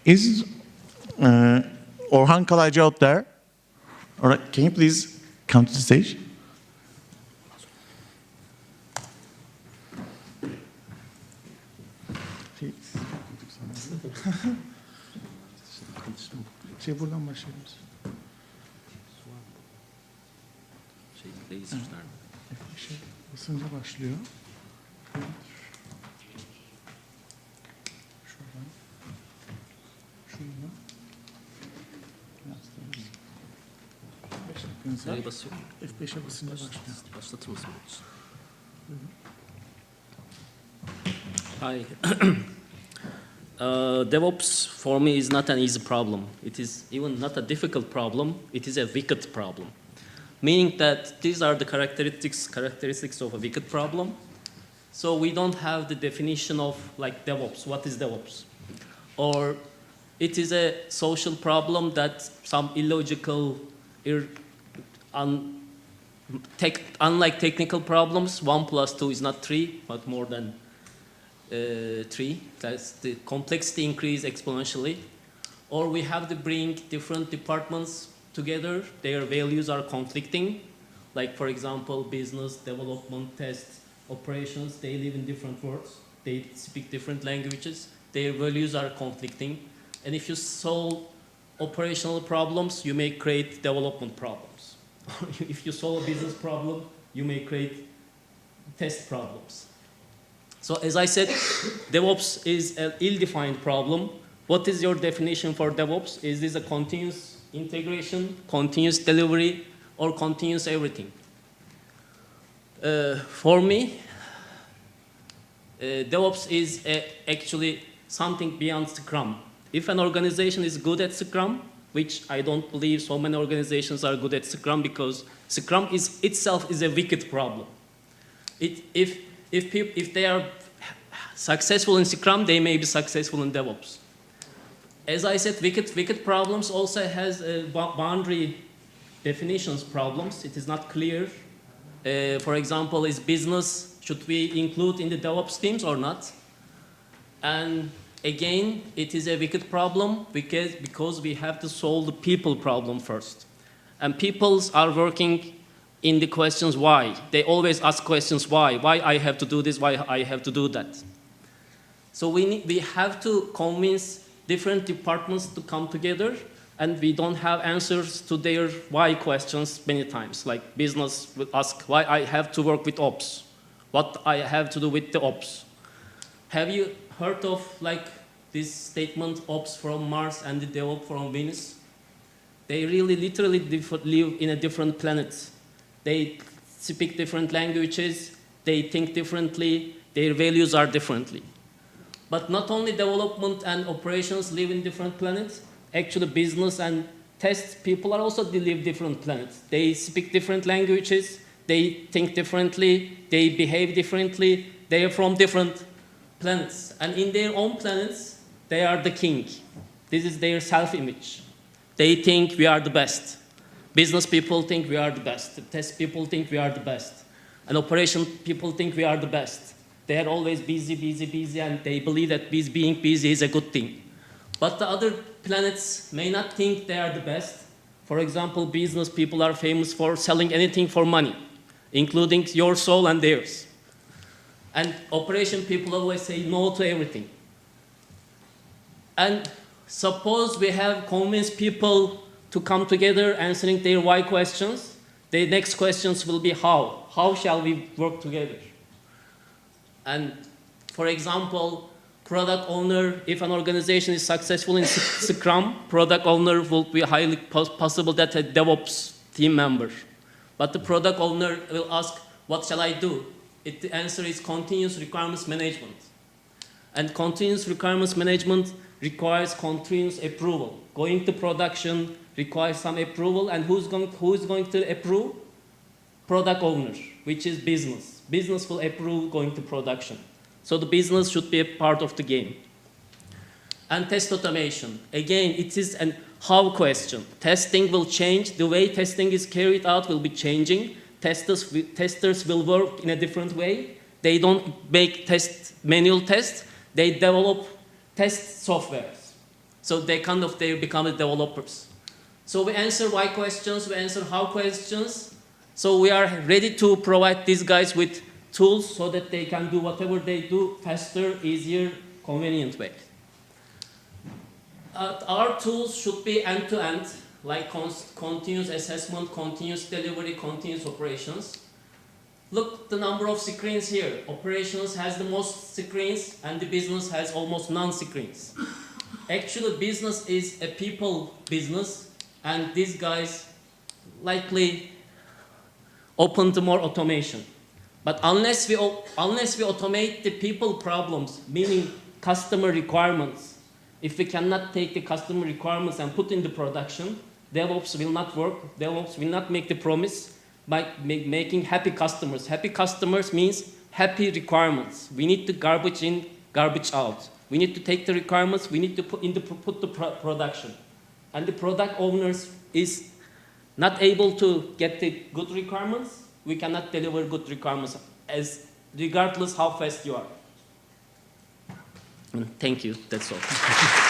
Is Orhan Kalaycı out there? All right, can you please come to the stage? Buradan başlayalım. Basınca başlıyor. Şuradan. Şuradan. Nereye basıyor? F5'e basınca başlıyor. Başlatır mısın? Hi. DevOps for me is not an easy problem. It is even not a difficult problem. It is a wicked problem. Meaning that these are the characteristics of a wicked problem. So we don't have the definition of like DevOps. What is DevOps? Or it is a social problem that some illogical, unlike technical problems, 1 + 2 is not 3, but more than 3. That's the complexity increase exponentially. Or we have to bring different departments together. Their values are conflicting. Like, for example, business, development, test, operations, they live in different worlds. They speak different languages. Their values are conflicting. And if you solve operational problems, you may create development problems. If you solve a business problem, you may create test problems. So as I said, DevOps is an ill-defined problem. What is your definition for DevOps? Is this a continuous integration, continuous delivery, or continuous everything? For me, DevOps is actually something beyond Scrum. If an organization is good at Scrum, which I don't believe so many organizations are good at Scrum, because Scrum itself is a wicked problem. If they are successful in Scrum, they may be successful in DevOps. As I said, wicked problems also has boundary definitions problems. It is not clear. For example, is business, should we include in the DevOps teams or not? And again, it is a wicked problem because we have to solve the people problem first. And peoples are working in the questions why. They always ask questions why. Why I have to do this, why I have to do that. So we have to convince different departments to come together, and we don't have answers to their why questions many times. Like business will ask why I have to work with ops, what I have to do with the ops. Have you heard of like this statement, ops from Mars and the DevOps from Venus? They really literally live in a different planet. They speak different languages, they think differently, their values are differently. But not only development and operations live in different planets, actually business and test people are also live different planets. They speak different languages, they think differently, they behave differently, they are from different planets. And in their own planets, they are the king. This is their self-image. They think we are the best. Business people think we are the best. Test people think we are the best. And operation people think we are the best. They are always busy, and they believe that being busy is a good thing. But the other planets may not think they are the best. For example, business people are famous for selling anything for money, including your soul and theirs. And operation people always say no to everything. And suppose we have convinced people to come together answering their why questions, the next questions will be how. How shall we work together? And for example, product owner, if an organization is successful in Scrum, product owner will be highly possible that a DevOps team member. But the product owner will ask, what shall I do? The answer is continuous requirements management. And continuous requirements management requires continuous approval. Going to production requires some approval, and who is going to approve? Product owner, which is business. Business will approve going to production. So the business should be a part of the game. And test automation. Again, it is an how question. Testing will change. The way testing is carried out will be changing. Testers will work in a different way. They don't make manual tests. They develop test softwares. So they become developers. So we answer why questions, we answer how questions. So we are ready to provide these guys with tools so that they can do whatever they do faster, easier, convenient way. Our tools should be end-to-end, like continuous assessment, continuous delivery, continuous operations. Look the number of screens here. Operations has the most screens and the business has almost none screens. Actually, business is a people business and these guys likely open to more automation. But unless we automate the people problems, meaning customer requirements, if we cannot take the customer requirements and put in the production, DevOps will not work. DevOps will not make the promise by making happy customers. Happy customers means happy requirements. We need to garbage in, garbage out. We need to take the requirements, we need to put the production. And the product owners is not able to get the good requirements, we cannot deliver good requirements regardless how fast you are. Thank you, that's all.